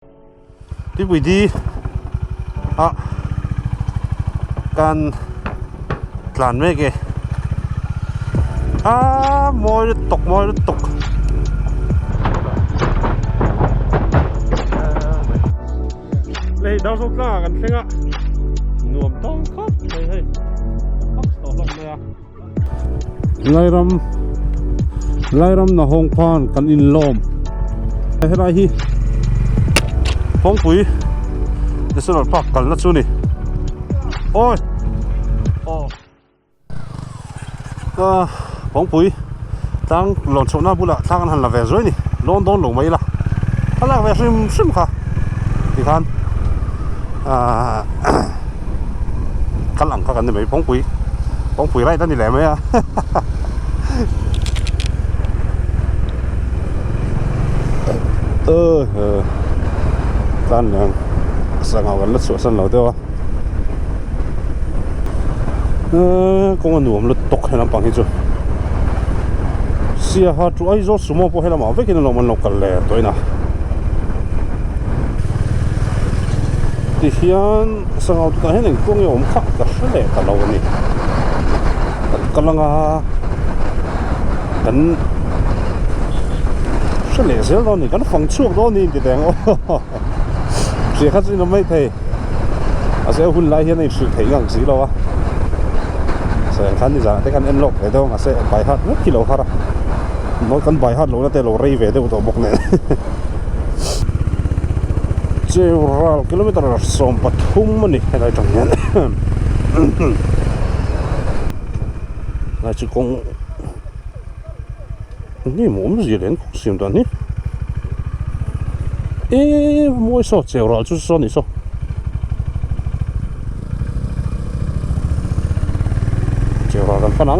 ที่วิธีการกลั่นไม่เกมอยตกเลยดาวสุดหน้ากันเพ่งหน่วมต้องครับเฮ้ยพักต่อลงเลยไล่รำนะห้องพานกันอินลมให้ไรฮีห้องปุ๋ยจะสลดพักกันละชุนี่โอ้ยห้องปุ๋ยตั้งหล่นชนหน้าบุละตั้งกันหันละเวรด้วยนี่ล้นโดนหลงไม่ละถ้าละเวรซึมค่ะที่คันกันหลังกันได้ไหมห้องปุ๋ยไร่ตั้งนี่แหละไหมกันยังสั่งเอากันรถสวนสั่งเราเดียวคงอันหนุ่มรถตกให้ลำปังที่จุเสียหาจุไอ้รถสมอพอให้ลำเอาไปกินเรามันลงกันเลยตัวน่ะที่เฮียนสั่งเอาตัวให้หนึ่งพวกนี้ผมขับกันเลยกันเราวันนี้กันลังกันเลยเสียแล้วนี่กันฟังชั่วแล้วนี่ติดแดงเสียขั้นสิเราไม่เทอาเสียหุ่นไล่เฮียนี่สุดเที่ยงสิเราเสียขั้นนี่จ้ะแต่กันเอ็นล็อกเดี๋ยวอาเสียใบหัดไม่กิโลฮาระน้อยกันใบหัดลงแล้วแต่เรารีเวเดี๋ยวตัวบกเนี่ยเจ้าเรากิโลเมตรละ2 ปทุมมันนี่อะไรจังเนี่ยนายจุกงนี่หมูมัน是连行的呢？我说走了，就是说你说，走了กันฝรั่ง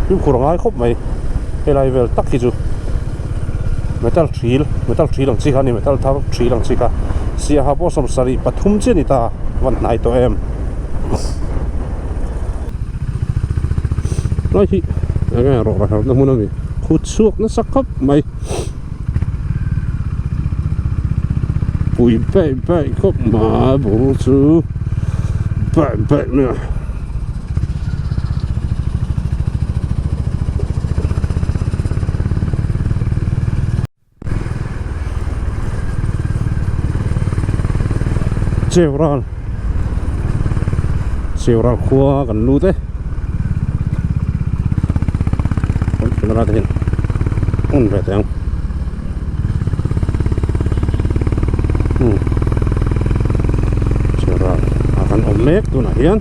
ยิ่งคนร้ายคบไม่อะไรเวลตักที่จูไม่ตัดทรีหลังสิค่ะนี่ไม่ตัดทับทรีหลังสิค่ะเสียหาพวกสมศรีปฐุมเจนิตาวันไหนตัวเอ็มร้อยที่ยังไงรอเราต้องมุ่งนี่ขุดซุกนั่นสักครับไหมปุ๋ยเป๊ะครับมาบุรุษเป๊ะเนี่ยเจ้าร้านครัวกันรู้เต้เราจะเห็นแบบนี้เชื่อเราakan omelette tuh nah ya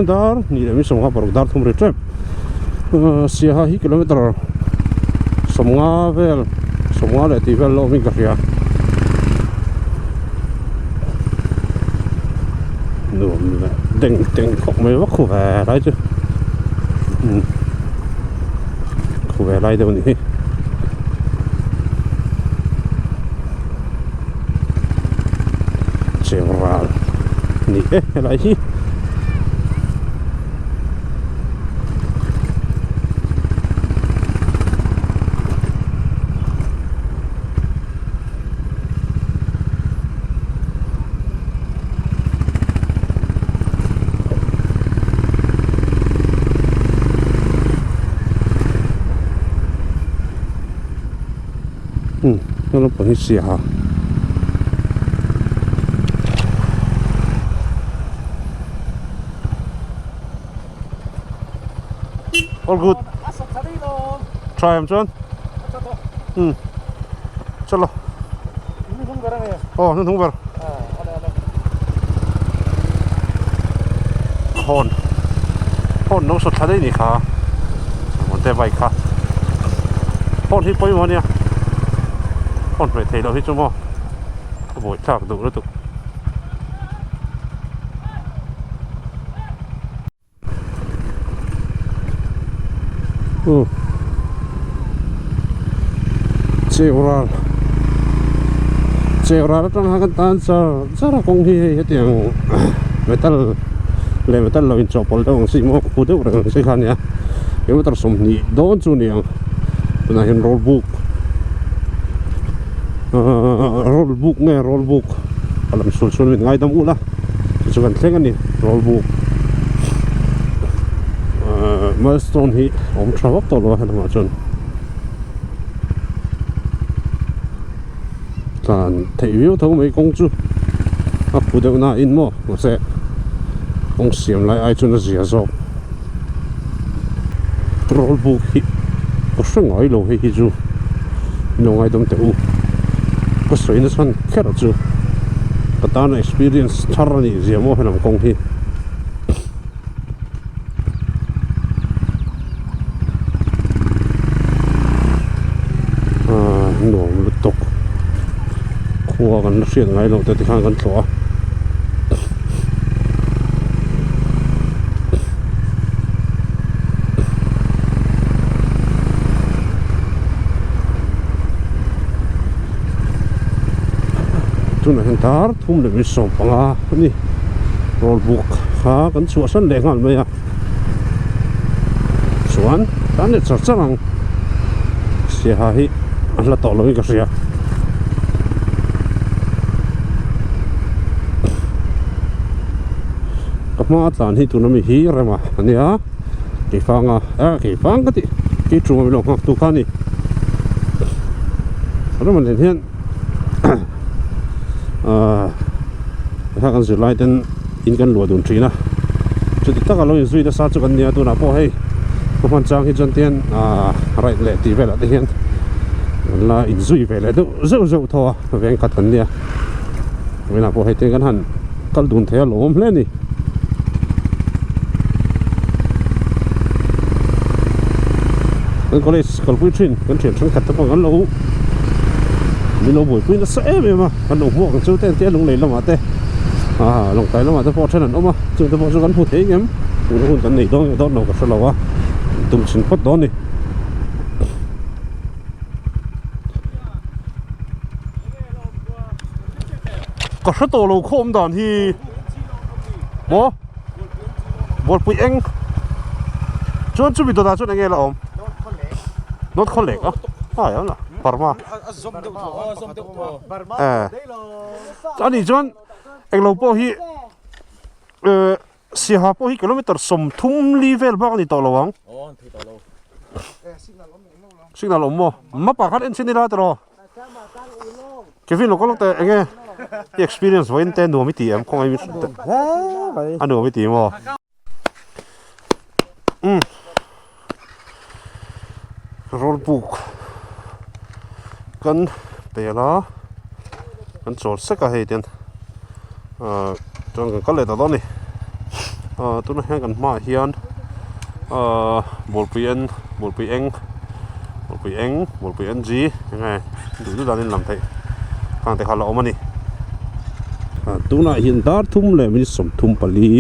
dar ni demi semua baru dar tuh mereka siahi kilometer semua leti vel lo minggu ya nuo deng kok mấy bác khổ về đấy chứ khổ về đây đâu nhỉ chiều ra nhỉ lại gì nó bằng xì hả all good try em John chalo nó thung vào hòn nó sốt thái đấy nhỉ khá một tay vay khá hòn hít bơi mà nè hòn phải thấy đâu hết cho mò bồi thạc đủ nó tục chiều ra trong hai cái tan sao rất là công hi hết tiền người ta lên người ta lời chọc bol đâu xí mua phụ được rồi xí khăn nhá kilometer som ni don chu niang tuna hin roll book nge roll book alam sul min ngai dam ula chu kan thleng ani roll book milestone hi om trawak to lo han ma chun kan thei view tho mai kong chu a pu de na in mo mo se ong siam lai ai chun a zia zo roll book hi ko sung ai lo hi chu no ngai dam te u ko soi na san khera chu katana experience tharani zia mo hanam kong hi no lutok khuwa kan na rian ngai lo te ti khan kan tlo tuna hen tar thum le mi som panga ni roll book kha kan chu san le ngal mai a chuan tan le char charang sia ha hi an la to lo ka sia kapma tan hi tuna mi hi rema ania ki fanga ki fanga ti ki chu mi lo ngak tu khani ro man len hianถ้ากันสุดไล่เต้นอินกันหลัวดุนทรีนะจุดที่ตั้งกันเราอยู่สุดจะซาจุกันเนี่ยตัวน่ะพอให้พวกมันจ้างให้จนเตียนไรเละตีไปละเตียนละอินสุยไปเลยตัวเจ้าทว่าแวงกัดกันเนี่ยเวลาพอให้เตียนกันหันกันดุนเทียหลงเล่นนี่กันก็เลยกันพูดชินกันเฉียนช่างขัดตะปองกันเรามีโลบุยปุ้ยน่ะเสะไปมากันหลงหัวกันจู่เต้นเตี้ยลงเลยละมาเต้ลงไปละมาเต้พอเท่านั้นออกมาจึงเต้พอจะกันพูดเองมั้งคุณกันนี่ต้องเรากับเราวะตุ้มชินพัดดอนนี่ก็ชัดตัวเราโคมดอนที่บอลปุยเองจนจุดตัวนั้นจุดยังไงล่ะอมนอตคอนเล็กอ่ะอย่างน่ะปาร์มาอันนี้จนเอ็งเราพอฮีเสียหาพอฮีกิโลเมตรสมทุ่มลีเวลบ้างนี่ต่อระวังสิ่งนั้นลมมาปากคัดเอ็นเซนิลาตลอดเควินเราก็ลงแต่เองไง experience ไว้เต้นดูไม่ตีคงไอ้มิสอันดูไม่ตีมั้งroll bookกันเตะละกันโจทย์สักให้เดียนจนกันก็เลยตอนนี้ตัวนั้นให้กันมาเฮียนบอลปีเอ็นจียังไงดูด้านนี้ลำไทยทางแต่ขาเราเอามานี่ตัวนั้นเห็นดาร์ทุ่มเลยมีสมทุ่มปลี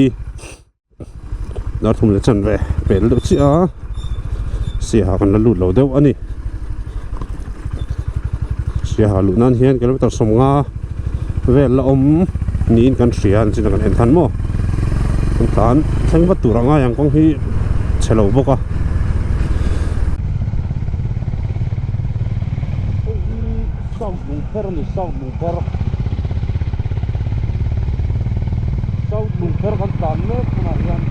ดาร์ทุ่มเลยจันเว่เป็นลูกเสียหากันละลุดเราเดียวอันนี้เสียหาลุดนั่นเฮียนกันแล้วต่อสมงาเวลละนี่กันเสียนสินะกันเห็นทันมั้งกันทันทั้งวัตถุร่างอย่างของที่เฉลวบกสาวบุ้งเพร์นี่สาวบุ้งเพร์กันตามเนื้อขนาดนั้น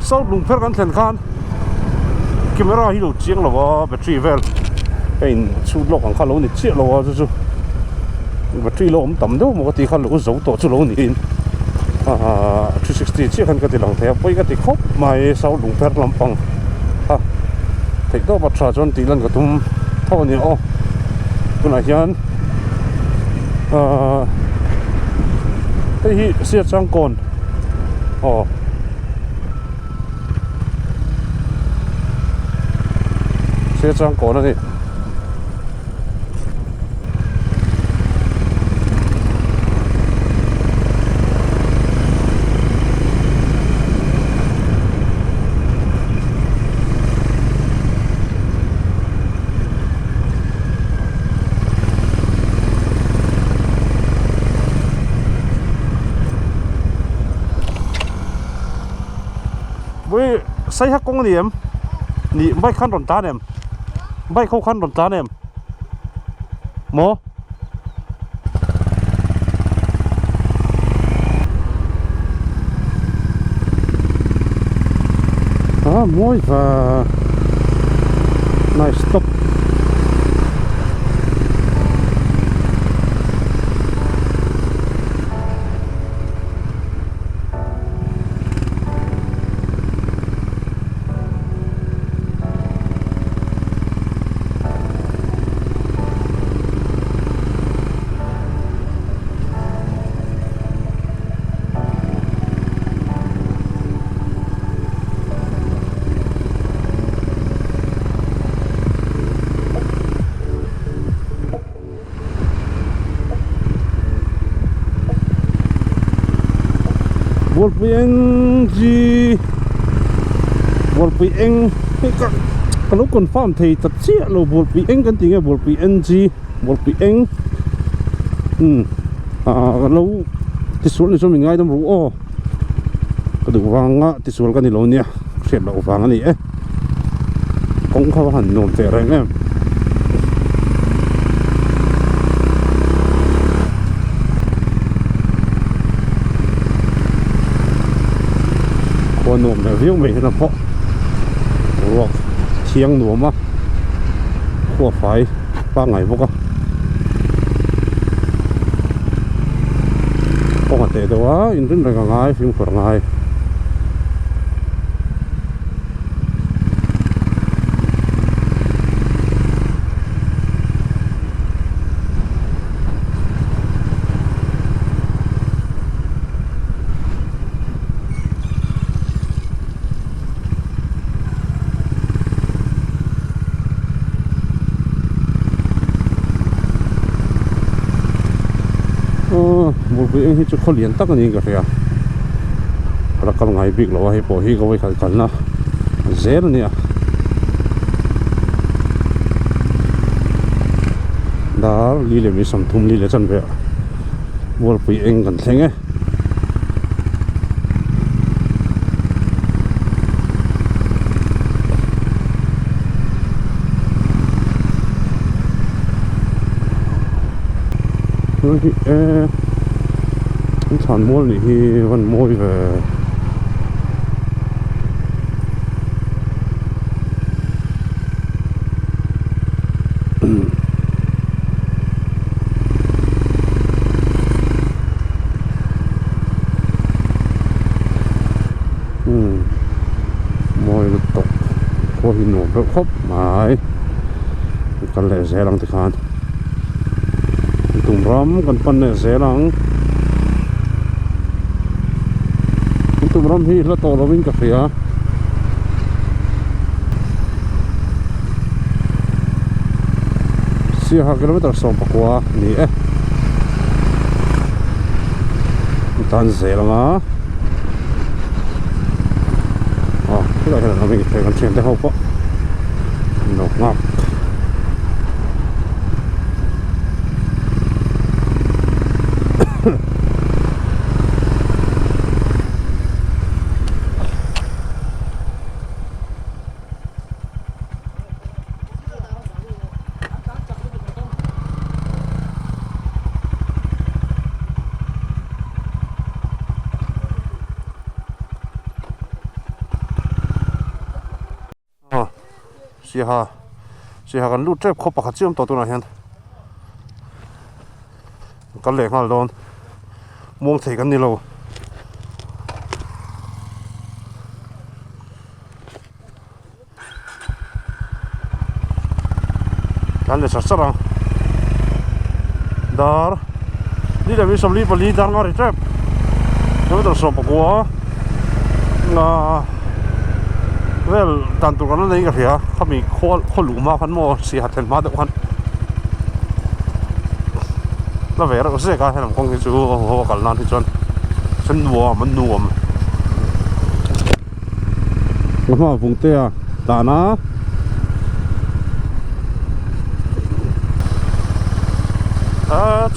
sau lùng phép gắn thèn khan camera hi lo chiang lo battery vel in chu lok ang khalo ni chi lo chu battery lo tam do mo ti khal lo zo to chu lo ni in 360 chi khan ka ti lang the poi ka ti khop mai sau lùng phép lampang ha thek do ba tra chon ti lan ka tum thaw ni o tuna hian hi sia chang kon sia chang kon ani với xây hắc công điểm nhị bay khăn đòn tán em bay không khăn đòn tán em mò môi và này stop Volpi kalau confirm thì thật sự là Volpi kan tinggal Volpi Volpi kalau tisul ni so mình ngay đâm rú cái được vàng á tisul cái này lâu nha xịt đậu vàng này cũng không hẳn nổm tệ rồi em con nổm này viết mình là phọ ruột chiang nổm á của phải 3 ngày vô cơ có mặt tệ đó in trên là ngay phim của ngay một cái anh chụp khối liền tắc cái gì cả kìa, là cầm ngày big lo hay bỏ hi có cái cẩn na, dễ rồi nè, đó li lệ mi sắm thùng li lệ chân về, một cái anh cần thèn ấy, sản mua thì vẫn môi về môi nó tộc có hình nổ rất khóc mãi cần lẽ dễ lắm thì khán tùng rắm cần phân lẽ dễ lắm tùng rắm hi là to là vinh cà phê á xia 2 km sau qua nè tan dễ lắm á cái này là mình phải còn chuyển tới hộp á nọc ngọc si ha kan lu trep kho pakhat chiam to tu na hian kan lek ngal don mong thei kan ni lo kan le sarang dar ni da mi som li pali dar ngari trep no to som pakwa na vel tan tu kan nei ka hia khami khol lu ma khan mo si hat hen ma de khan la vera ko se ka hen kong chu ho kal nan thi chon sen wo man nuam ma phung te a ta na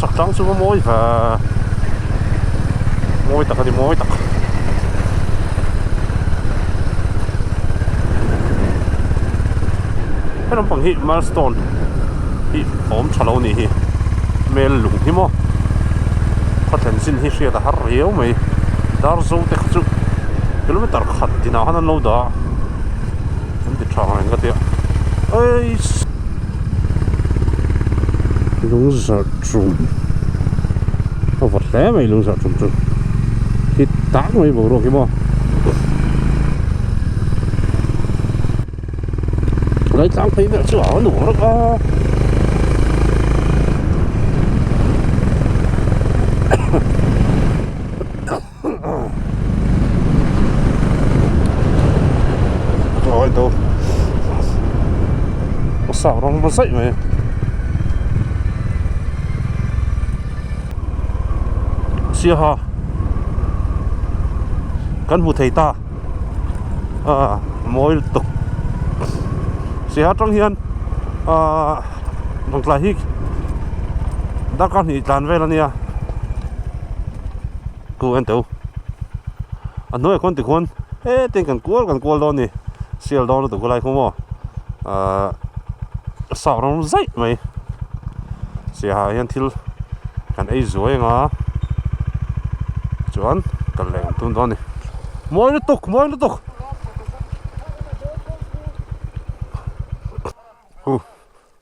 chắc chắn xuống mối và mối tắc thì mối tắc cái nó bằng hit milestone hit ổn cho lâu nè mẹ lủng hi mò có thể xin hit riêng đã hấp réo mày đã rồi thì chút km khát thì nào hắn lâu đó anh đi chọn anh cái tiệm ơi lúng sợ trùng nó vật lé mày lúng sợ trùng trùng thì tán mày bộ rồi cái mò lấy tán thấy mẹ chữa nó đủ đó rồi đâu sao nó dậy mày xia ha kan mu thei ta moi tục xia ha trong hian bằng lại hi đã con thì tàn về là nia cô anh tàu anh nói con thì con ê tên cần cua đó nè xia đó nó tụi cô lại không mà sao nó dậy mày xia ha hian thil kan ấy rồi ngà chuan kan leng tun don ni moi lu tuk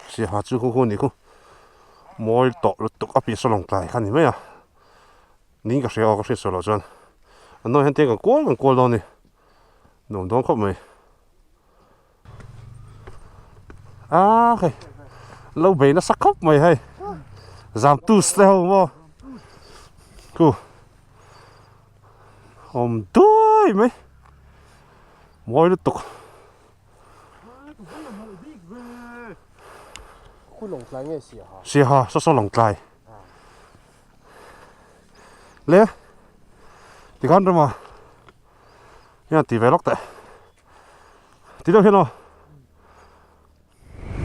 si ha chu hu ni ku moi to lu tuk api so long klai khan ni me ya ni ka sia ka so lo chuan ano hen te kan kol don ni nom don khop mai cái lâu bể nó sắc khóc mày hay giảm tu style mo cu hôm đuôi mấy mỗi lúc tục xì ha số lồng lại lẽ thì con rồi mà nha thì về lóc tại tí đâu hết rồi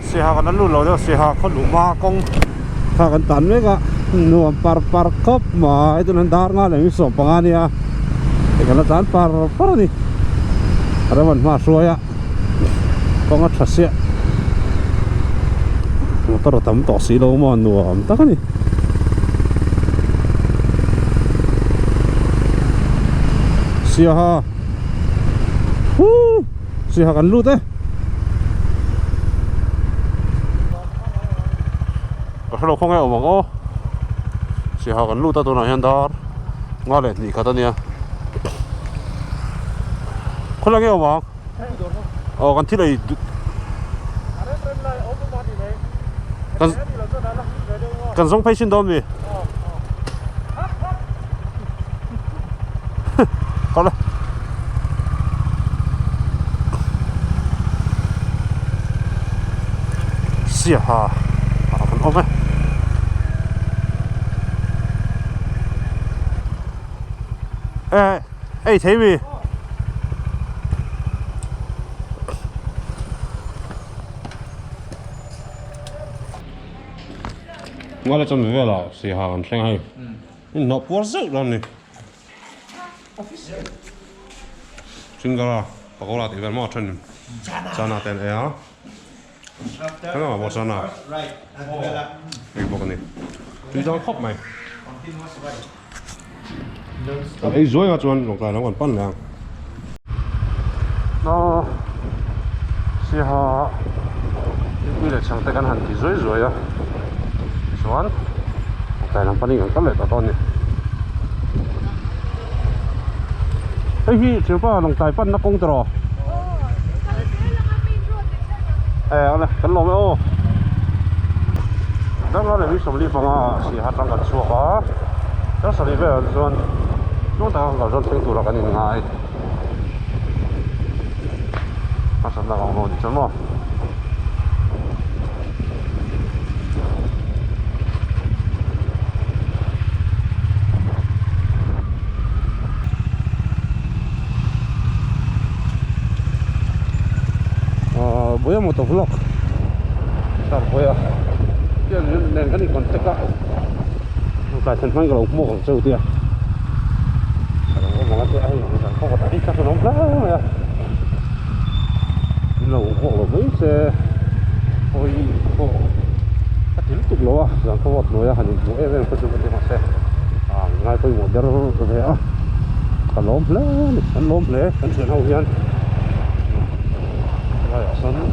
xì ha cái nó lùn rồi đó xì ha con lùn ma con ha kan tan me ka nuam par kop ma itu nan dar nga le so pangania e kana tan par ni ara man ma soya ko nga thasia motor tam to si lo mo nuam ta kani sia ha sia kan lu te hello không nghe ở mong ô chỉ họ còn lưu ta tôi nói hiện đó ngon đấy gì cả tên nha không nghe ở mong còn thiết này cần giống phải xin đón gì có đấy xìa ha còn ôm ấy ê thấy gì ngoài là trong cái là xì hàng xanh hay nó quá rực rồi này chính là bà cô là thì gần mò chân cho nào tên ấy á thế nào mà bỏ cho nào cái bộ này tuy đang khóc mày ấy dối à chuan lục lại nó còn phân nè nó xì hà Quy là chẳng tay căn hẳn thì rồi á xoắn tại làm pani các lệ tao to này ấy hi chiều qua lòng tài pan nó công trò này cái lồng ô đó là vì sớm đi phòng à chỉ hạt trong cái chuột á đó sớm đi về rồi chúng ta gọi rồi tiếng tụ là cái gì ngay mà sớm là còn gì chứ mà bữa một tổ vlog sao bữa cái nên cái này còn tất cả cái thành phần cái lồng muaของchâu tiền mà cái ai không có thấy chắc nó lắm rồi lồng mua là mấy xe ôi cô cái thứ tục lo rằng không có nói hành vụ em có chụp cái mặt xe ngay tôi một đứa rồi á cái lồng lẽ cái chuyện hậu hiền rồi sân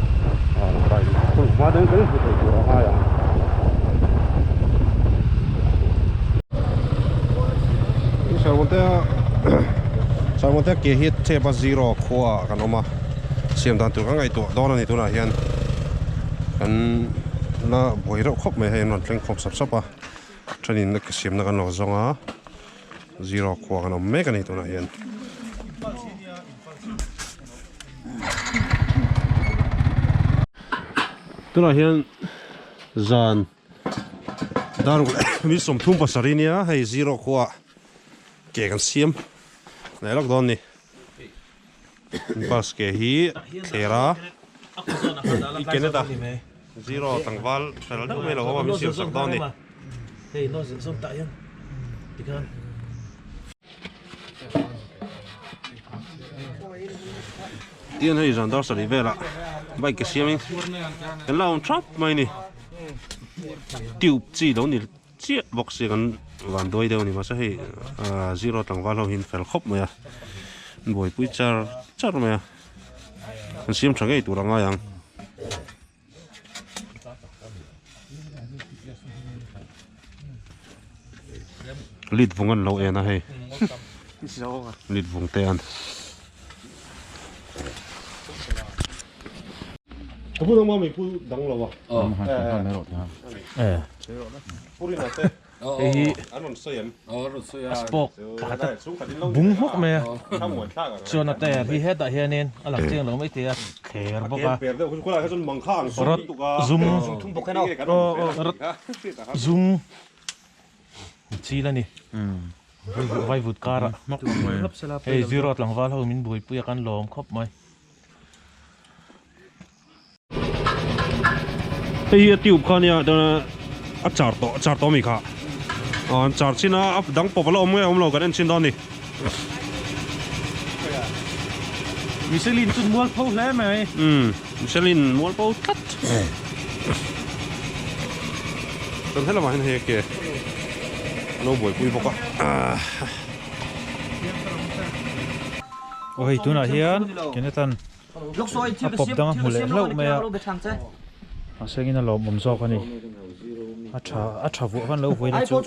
phải cùng hóa đến cái của hai sau một cái hit thêm ba zero khoa cái nó mà xem đàn tụi các ngày tụi đó là này tụi nào hiện anh nó bồi rau khóc mày hay nó lên không sắp à cho nên nó cái xem nó cái nó giống á zero khoa cái nó mấy cái này tụi nào hiện tụi nào hiện dàn đàn mình sống thung pasarinia hay zero khoa kểกันเสียมไหนล็อกดอนนี่บัสเกฮีเคราอีกเกนเตอร์ซีโร่ตั้งวัลแต่เราไม่รู้ว่ามีเสียมสักดอนนี่เฮ้ยน้องส้มตายังอีกครั้งเดี๋ยวให้จันดอร์สรีเวล่ะไปเกษียมกันเราทรัพย์ไหมนี่ติวจีโดนี่เจี๊ยบบอกเสียกันวันด้วยเดียวนี่มาใช่zero ตั้งว่าเราเห็นเฟลครบไหมอ่ะบ่อยปุ้ยจัดไหมอ่ะมันเสียมช่างไอ้ตัวละง่ายยังลิดวงกันเราเองนะเฮ้ยลิดวงเตียนพูดต้องมาไม่พูดดังเราวะพูดนี่นะเต้อันนั้นเสียมสปอกบุ้งฮกไหมส่วนแต่ที่เฮ็ดแต่เฮียนี่หลังเจียงเราไม่เตียเขยบอกว่ารถซุ่มรถซุ่มชีแล้วนี่ไว้วุดการ์เฮ้ยซีโร่หลังว่าเรามินบุยปุยกันล้อมครบไหมเฮ้ยติวข้าเนี่ยเดี๋ยวอาจารย์ต่อมีค่ะจาร์ชินะอัพดังปอบเราเรากันเอ็นชินดอนนี่มิชลินจุดมัวพูดแล้วไหมมิชลินมัวพูดทัดตอนที่เรามาเห็นเฮกเราบ่อยคุยบอกว่าโอ้ยตัวน่ะเฮียนเกี่ยนตันปอบดังหมดเลยเราไม่เอาเสียงนั่นเราบ่มซอกกันนี่อาชาวัวกันเราไว้ได้จุด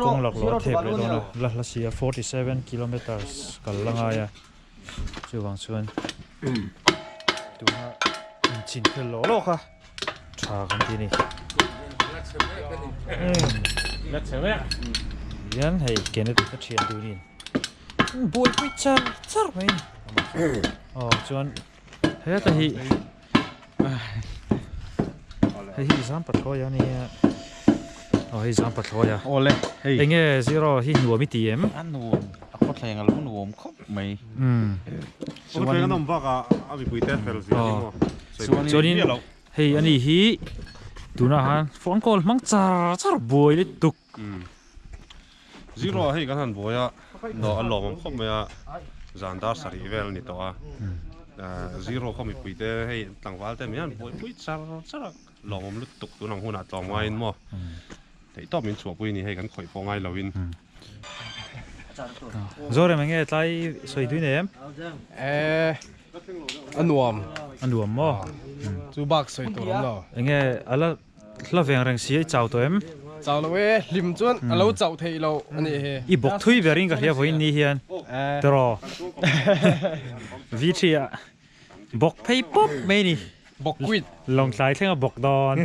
กงหลักเราเทปเลยนะละเสีย47 kilometers กันละไงอ่ะจู่วางส่วนดูว่าจินคือโลกค่ะชากันที่นี่นัดเฉยยันให้เกณฑ์ตัวเชียนดูนี่บวยพิจารณ์ไหมอ๋อส่วนเฮ้ยแต่ที่สามปัดคอยนี่ที่สามปัดคอยโอ้เลยเอ็งเงี้ยซีโร่ที่หัวมิตีมอันหัวเขาแทงอะไรมันหัวครบไหมส่วนนี้ก็ต้องบอกว่ามีคุยเต้เฟลสิส่วนนี้ให้อันนี้ฮีดูนะฮะฟอนคอลมังจ้าบวยเลยตุกzero ให้กันทันบ่อยอ่ะเนาะหล่อมันครบไหมอ่ะจานดาร์สรีเวลนี่ตัวzero เขามีคุยเต้ให้ต่างวัลแต่ไม่ยันบ่อยคุยจ้าหล่อมันลุกตุกตัวน้องหัวหน้าจอมไว้มั้งแต่ต่อมินชัวปุ้ยนี่ให้กันข่อยฟองไงเราวินโจรมันเงี้ยไล่สวยด้วยเนี่ย อันนวม อันรวมบ่ จูบักสวยตัวเรา เงี้ยอะไรละเวียงแรงเสียเจ้าตัวเอ็ม เจ้าเราเว้ยริมจวนเราเจ้าเทเราอันนี้เฮ อีบอกทุยเบริงกับเฮียพอยนี่เฮียนตรอวิธีอะบอกไปปุ๊บไม่นี่ บอกกวิด ลองสายเท่งบอกดอน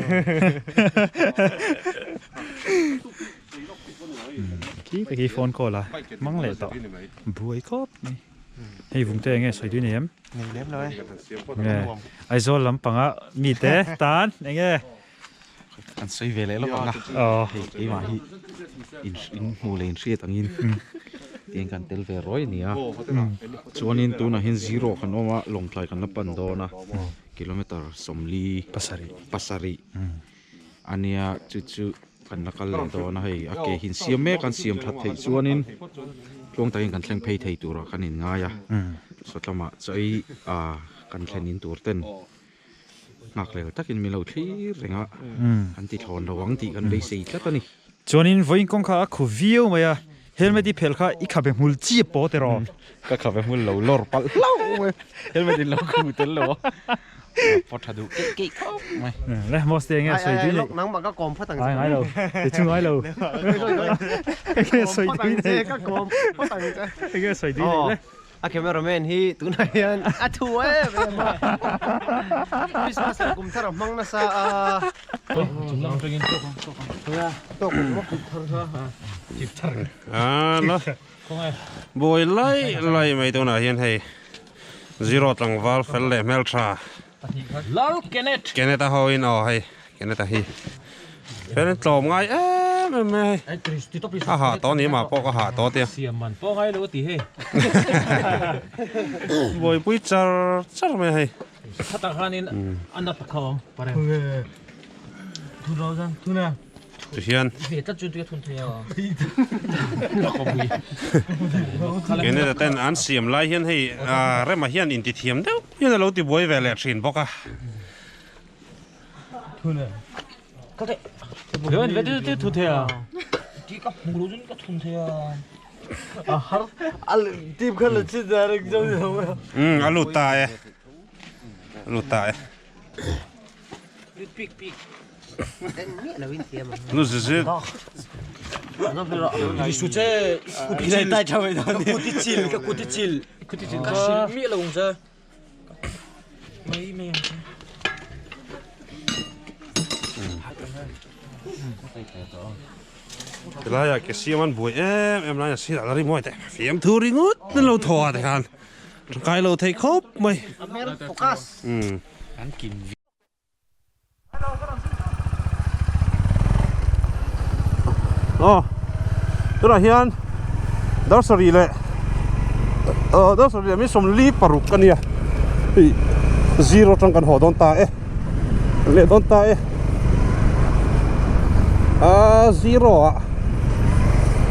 กี้โฟนก็ละมั่งเลยต่อบุยครบนี่ให้vùng tây nghe soi đuôi ném นี่เล็บเลย nghe ai zo lắm bằng á mi té tán nghe อันสวยเวเลยแล้วกันนะ ไอ้มาฮีอินมูเลนเสียตังอินเตียงกันเตลเวรอยเนี่ยชวนอินตัวน่ะเห็นซีโร่กันว่าลงทลายกันนับปันโดนะกิโลเมตรสมลีปัสรีอันเนี้ยจู่ๆกันนักกันเลยตัวนะเฮ้ยโอเคหินเสียมแม่กันเสียมทัดเทชวนอินช่วงตายกันแข่งเพย์เทตัวกันอินง่ายอ่ะสุดละมาใจกันแข่งอินตัวเต้นนักเลยถ้ากินมีเราที่เร่งอ่ะอันที่ทอนระวังที่กันได้สีก็ตัวนี้ Jonin voin kong kha khu view maya helmet phel kha I kha be mul chi po te ro ก็ขับไปมุ่งเหลาลอร์ปัลเล่าเว้ยเห็นไหมดิเราคือเต้นเหลาพอถ้าดูเก๊กๆไม่ le mos te nge soi du lúc nắng mà có cồn phát tầng ai ai đâu te chung ai đâu nge soi du ne có cồn phát tầng nge soi du ne à cameraman hi tụi này à thua ấy Christmas cùng thằng măng nó sa chúng long cho in to tôi cũng mất thằng nó bồi lấy mấyตัวnào hiện hay zero tăng val phải lệ meltra lol kenet cái ta hồi nào hay cái ta hi phải nên trộm ngay mày hạ toนี้mà bỏ cái hạ to tiền siam man po ngai lo ti he bồi bụi char mày hay thata khanin anna pakhawam pare thu ro jan thu na tu hiền he ta chu tu thun thea cái này là tên ăn xiêm lại hiền hay rồi mà hiền in ti thiêm đâu hiền là lâu ti bồi về lẹ xin bóc à 그건 왜 두태야 네가 모르니까 톤태야 아 하루 알팀 컬러 진짜 알은 정도야 alo ta 삑삑 mẹ là bên kia mà nó dữ nó phải rõ đi xuống chơi này tay cho mày đó cái cút chil cái mẹ là cũng chơi mấy mẹ cái này cái xiêm ăn bụi em nói là xiêm là đi mua thế phim thu đi ngút nên lâu thò thế hàn cái lâu thấy khóc mày focusอันกิน tức là hiền đó là gì lệ đó là gì mấy sông ly paruk cái này zero trong căn hộ đón ta lệ đón ta zero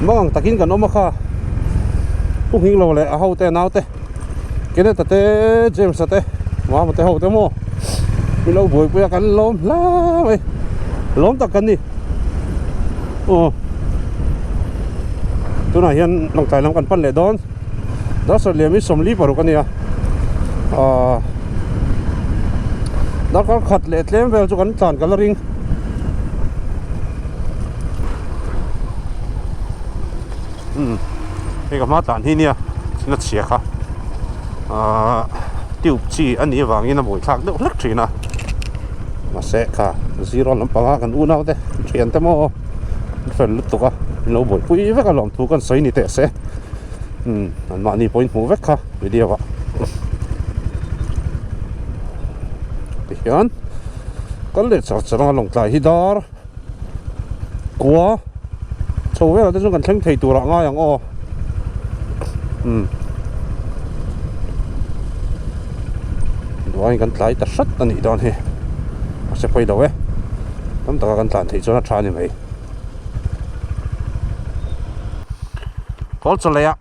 mong takin kan oma kha pu hing lo le a ho te nau te kene ta te james te ma te ho te mo mi lo boi pu kan lom la we lom ta kan ni tu na hian long tai lam kan pan le don da so le mi som li paru kan ya da ka khat le tlem vel chu kan tlan coloring cái cái mát tàn hi nè nó chia khá tiêu chi anh ấy vàng như là buổi sáng đâu lắc chỉ nè mà sẽ cả zero lắm bằng cái u nào thế chuyện thế mà phải lướt tục à lâu buổi cuối với cái lòng thú con sấy này tệ sẽ anh mà đi point mua vét khá video ạ thì hiện có lẽ sẽ là lòng tài hi đó quá sau về là tôi cần thêm thầy tù lại ngayอย่างđôiกันlại ta rất là nhị đòn he sẽ quay đầu ấy tấm tờกันtàn thầy cho nó tra như vậy có cho lẹ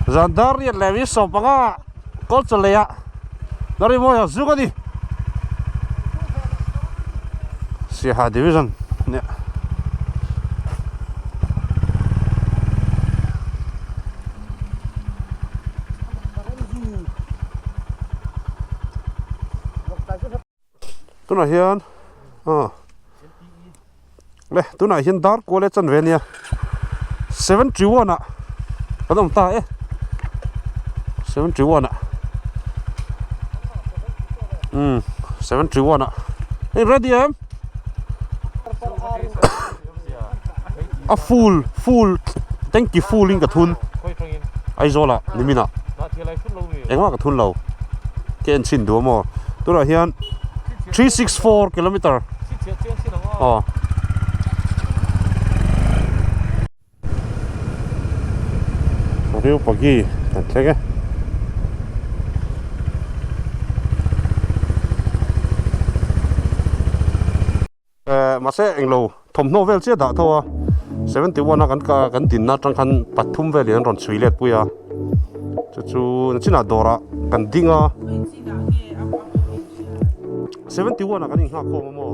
Zandar ya lewi so banga có cho lẹ dari mo ya zuga đi Siha division nè tu na hian le tu na hian dar ko le chan ve nia 731 à có đồng ta ấy 731 à 731 à hey ready em a full thank you full in cả thun ai zo la ni mina em mà cả thun lâu cái anh xin đùa mà tôi là hiện 364 km riu pagi tan thleke mà sẽ anh lâu thom no vel che da tho 71 na kan tin na tang khan pathum vel yan ron chui let puya chu china dora kan dinga 71 na kan ha ko mo